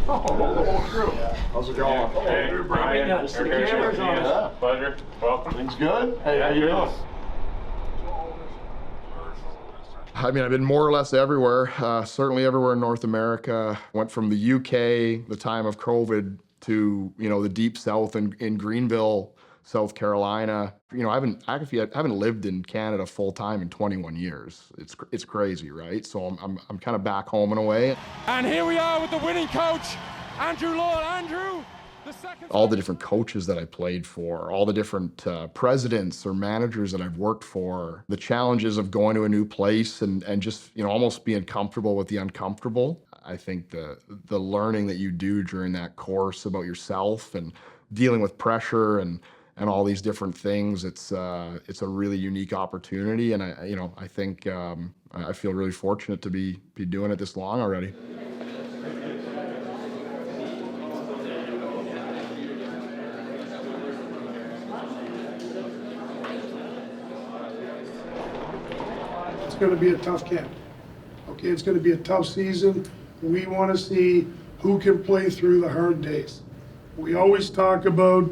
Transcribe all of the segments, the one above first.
Oh, the whole crew. How's it going? Hey, Brian. The camera's on. Yeah. Pleasure. Welcome. Things good? Hey, how you doing? I mean, I've been more or less everywhere, certainly everywhere in North America. Went from the UK, the time of COVID, to, the deep south in Greenville, South Carolina. I haven't lived in Canada full time in 21 years. It's crazy, right? So I'm kind of back home in a way. And here we are with the winning coach, Andrew Lord. Andrew, all the different coaches that I played for, all the different presidents or managers that I've worked for, the challenges of going to a new place and just, almost being comfortable with the uncomfortable. I think the learning that you do during that course about yourself and dealing with pressure and all these different things, it's a really unique opportunity. And I think I feel really fortunate to be doing it this long already. It's going to be a tough camp. Okay, it's going to be a tough season. We want to see who can play through the hard days. We always talk about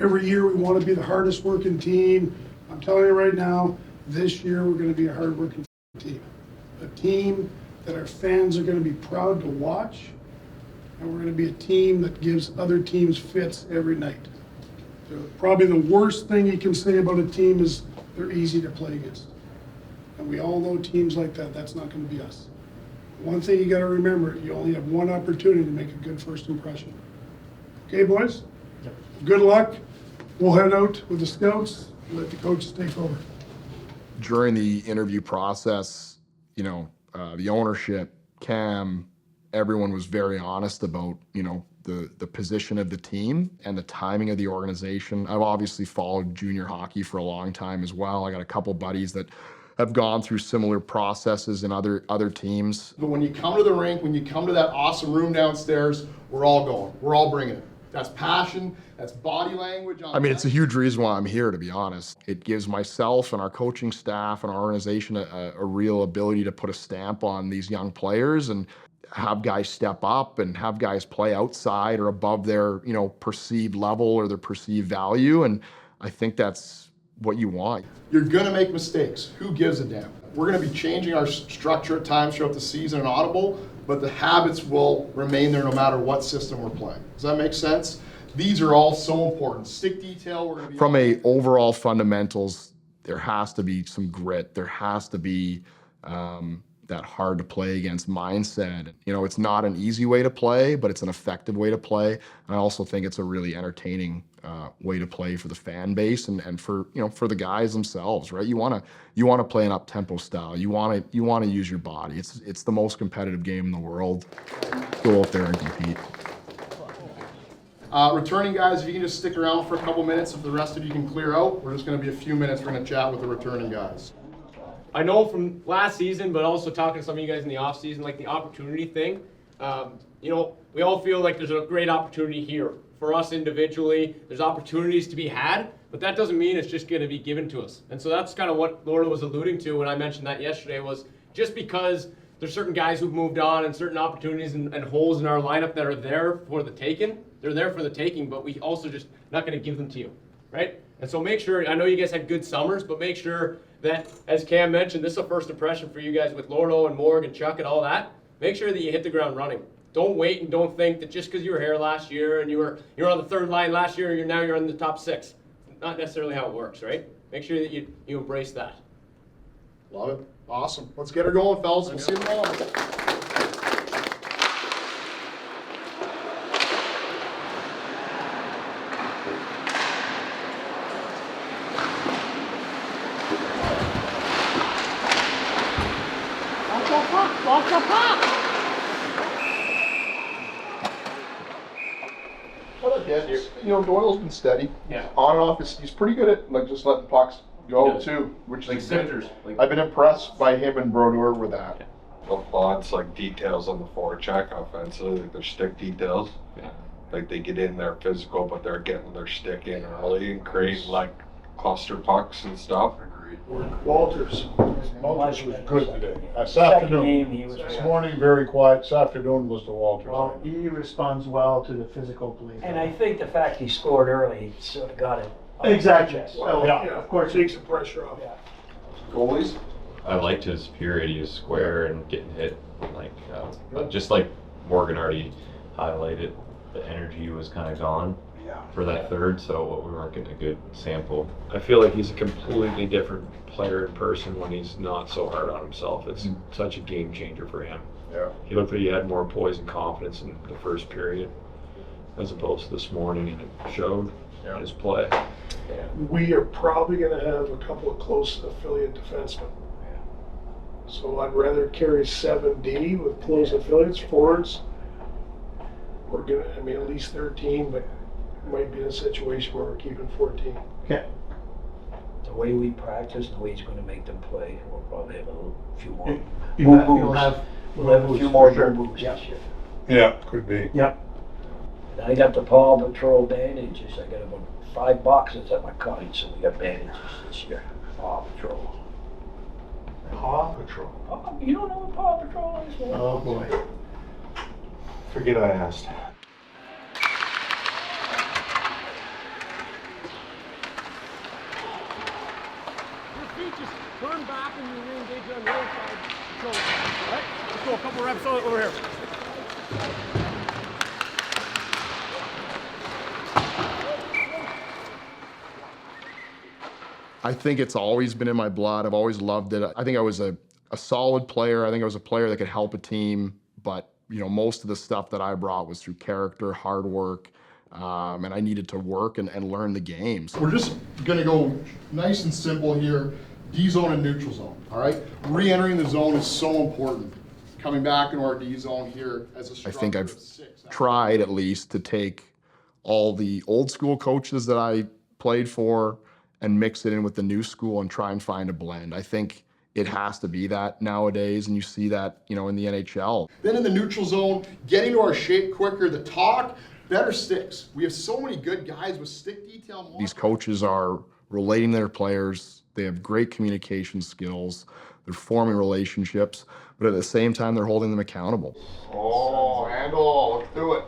every year we want to be the hardest working team. I'm telling you right now, this year we're going to be a hard working team. A team that our fans are going to be proud to watch, and we're going to be a team that gives other teams fits every night. Probably the worst thing you can say about a team is they're easy to play against. And we all know teams like that, that's not going to be us. One thing you got to remember, you only have one opportunity to make a good first impression. Okay, boys? Yep. Good luck. We'll head out with the scouts and let the coaches take over. During the interview process, the ownership, Cam, everyone was very honest about, the position of the team and the timing of the organization. I've obviously followed junior hockey for a long time as well. I got a couple buddies that have gone through similar processes in other teams. But when you come to the rink, when you come to that awesome room downstairs, we're all going. We're all bringing it. That's passion. That's body language. It's a huge reason why I'm here, to be honest. It gives myself and our coaching staff and our organization a real ability to put a stamp on these young players and have guys step up and have guys play outside or above their, perceived level or their perceived value. And I think that's what you want. You're gonna make mistakes. Who gives a damn? We're gonna be changing our structure at times throughout the season and audible, but the habits will remain there no matter what system we're playing. Does that make sense? These are all so important. Stick detail, we're gonna be... From a overall fundamentals, there has to be some grit. There has to be that hard to play against mindset. It's not an easy way to play, but it's an effective way to play. And I also think it's a really entertaining way to play for the fan base and for for the guys themselves, right? You want to play an up-tempo style. You want to use your body. It's the most competitive game in the world. Go out there and compete. Returning guys, if you can just stick around for a couple minutes, if the rest of you can clear out, we're just going to be a few minutes. We're going to chat with the returning guys. I know from last season, but also talking to some of you guys in the off season, like the opportunity thing. We all feel like there's a great opportunity here for us individually. There's opportunities to be had, but that doesn't mean it's just going to be given to us. And so that's kind of what Laura was alluding to when I mentioned that yesterday, was just because there's certain guys who've moved on and certain opportunities and holes in our lineup that are there for the taking. They're there for the taking, but we also just not going to give them to you, right? And so make sure, I know you guys had good summers, but make sure that, as Cam mentioned, this is a first impression for you guys with Lordo and Morg and Chuck and all that. Make sure that you hit the ground running. Don't wait and don't think that just because you were here last year and you're on the third line last year, you're in the top 6. Not necessarily how it works, right? Make sure that you embrace that. Love it. Awesome. Let's get her going, fellas. We'll see you tomorrow. Watch the puck! What up, guys? Doyle's been steady. Yeah. On and off, he's pretty good at just letting pucks go too, which is good. I've been impressed by him and Brodeur with that. Yeah. The thoughts, details on the forecheck offensively, their stick details. Yeah. They get in there physical, but they're getting their stick in early and creating cluster pucks and stuff. Walters. Walters was good today. This Second game, afternoon, he was. this morning, very quiet. This afternoon was the Walters. Well, he responds well to the physical play. And I think the fact he scored early sort of got it. off Exactly. his chest. Well, Yeah. of course, Takes the pressure off. Goalies? I liked his period. He was square and getting hit. Just like Morgan already highlighted, the energy was kind of gone for that third, so we weren't getting a good sample. I feel like he's a completely different player in person when he's not so hard on himself. It's such a game changer for him. Yeah. He looked like he had more poise and confidence in the first period as opposed to this morning, and it showed in his play. We are probably gonna have a couple of close affiliate defensemen. So I'd rather carry 7D with close affiliates, forwards. We're gonna, I mean, at least 13, but might be in a situation where we're keeping 14. okay. The way we practice, the way he's gonna make them play, we'll probably have few more. You'll have We'll have a few more for sure. boo-boos Yeah. this year. Yeah, could be. Yep. And I got the Paw Patrol bandages. I got about 5 boxes at my cottage, so we got bandages this year. Paw Patrol. Paw Patrol. Oh, you don't know what Paw Patrol is? Man? Oh, boy. Forget I asked. Your feet just turn back and you re-engage on the other side. So, all right, let's go a couple reps over here. I think it's always been in my blood. I've always loved it. I think I was a solid player. I think I was a player that could help a team. But, you know, most of the stuff that I brought was through character, hard work, and I needed to work and learn the games. We're just gonna go nice and simple here. D zone and neutral zone, all right? Re-entering the zone is so important. Coming back into our D zone here as a I structure think I've of 6. tried at least to take all the old school coaches that I played for and mix it in with the new school and try and find a blend. I think it has to be that nowadays, and you see that, you know, in the NHL. Then in the neutral zone, getting to our shape quicker, the talk, better sticks. We have so many good guys with stick detail. These coaches are relating to their players. They have great communication skills. They're forming relationships, but at the same time, they're holding them accountable. Oh, handle, let's do it.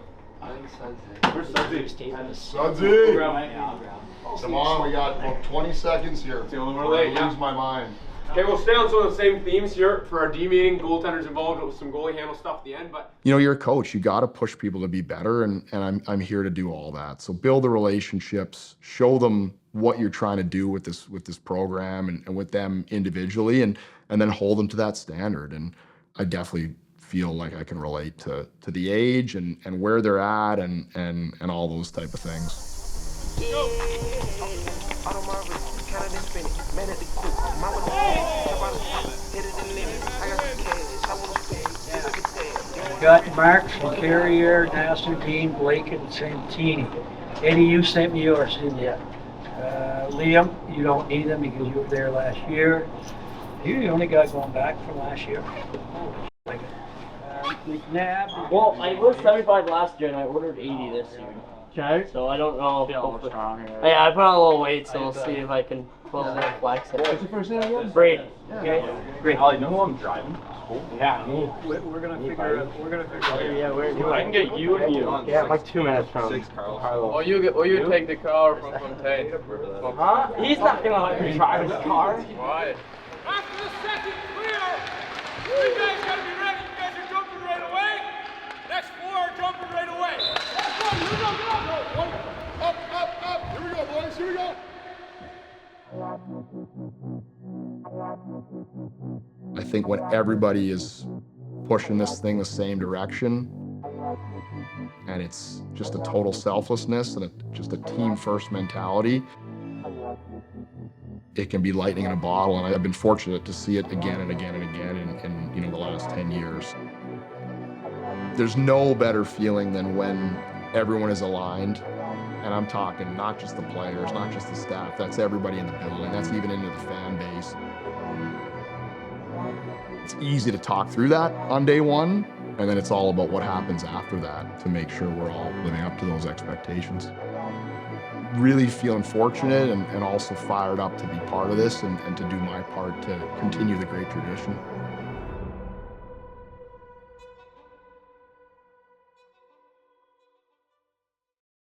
Where's Sudsy! Come on, we got about 20 seconds here. the only one late, yeah. Lose my mind. Okay, we'll stay on some of the same themes here for our D meeting. Goaltenders involved with some goalie handle stuff at the end, but You know, you're a coach. You got to push people to be better, and I'm here to do all that. So build the relationships, show them what you're trying to do with this program and with them individually, and then hold them to that standard. And I definitely feel like I can relate to the age and where they're at and all those type of things. Got Mark from Carrier, Nassau, Dean, Blake, and Santini. Eddie, you sent me yours, didn't you? Liam, you don't need them because you were there last year. You're the only guy going back from last year. McNabb. Well, I was 75 last year and I ordered 80 this year. Okay. So I don't know. Hopefully. Yeah, I put on a little weight, so we'll see if I can pull a little flex it. What's your first name again? Brady. Okay? Great. I know I'm driving. Yeah, me. we're gonna figure it. We're gonna figure it. Yeah, I can get you and you. Yeah, like 2 minutes from Oh, you take the car from Fontaine. Huh? He's not gonna let me drive his car. Why? After the second clear, you guys gotta be ready. You guys are jumping right away. Next 4 are jumping right away. Here we go. Up. Here we go, boys. Here we go. I think when everybody is pushing this thing the same direction, and it's just a total selflessness and just a team-first mentality, it can be lightning in a bottle. And I've been fortunate to see it again and again and again in you know, the last 10 years. There's no better feeling than when everyone is aligned. And I'm talking not just the players, not just the staff, that's everybody in the building, that's even into the fan base. It's easy to talk through that on day one, and then it's all about what happens after that to make sure we're all living up to those expectations. really feeling fortunate and also fired up to be part of this and to do my part to continue the great tradition.